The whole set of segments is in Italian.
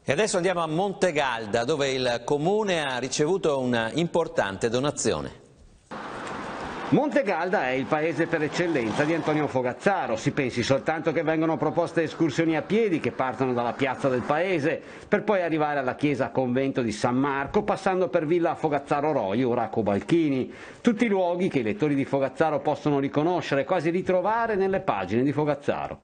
E adesso andiamo a Montegalda, dove il comune ha ricevuto una importante donazione. Montegalda è il paese per eccellenza di Antonio Fogazzaro. Si pensi soltanto che vengono proposte escursioni a piedi che partono dalla piazza del paese per poi arrivare alla chiesa convento di San Marco, passando per Villa Fogazzaro Roi, ora Cobalchini. Tutti luoghi che i lettori di Fogazzaro possono riconoscere, quasi ritrovare nelle pagine di Fogazzaro.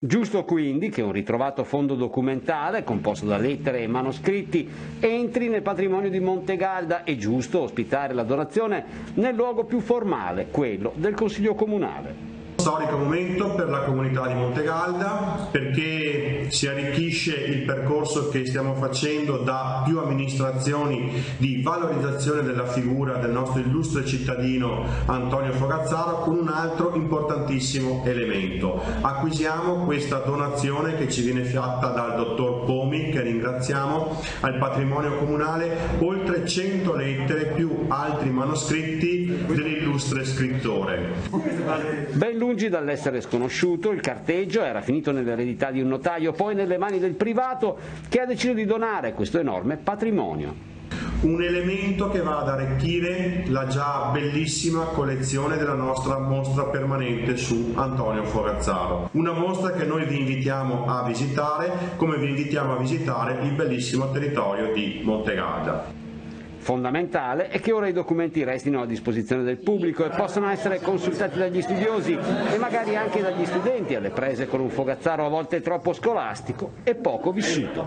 Giusto quindi che un ritrovato fondo documentale, composto da lettere e manoscritti, entri nel patrimonio di Montegalda. È giusto ospitare la donazione nel luogo più formale, quello del Consiglio Comunale. Storico momento per la comunità di Montegalda, perché si arricchisce il percorso che stiamo facendo da più amministrazioni di valorizzazione della figura del nostro illustre cittadino Antonio Fogazzaro con un altro importantissimo elemento. Acquisiamo questa donazione che ci viene fatta dal dottor Pomi, che ringraziamo, al patrimonio comunale, oltre 100 lettere più altri manoscritti dell'illustre scrittore. Ben lungi dall'essere sconosciuto, il carteggio era finito nell'eredità di un notaio, poi nelle mani del privato che ha deciso di donare questo enorme patrimonio. Un elemento che va ad arricchire la già bellissima collezione della nostra mostra permanente su Antonio Fogazzaro. Una mostra che noi vi invitiamo a visitare, come vi invitiamo a visitare il bellissimo territorio di Montegalda. Fondamentale è che ora i documenti restino a disposizione del pubblico e possano essere consultati dagli studiosi e magari anche dagli studenti alle prese con un Fogazzaro a volte troppo scolastico e poco vissuto.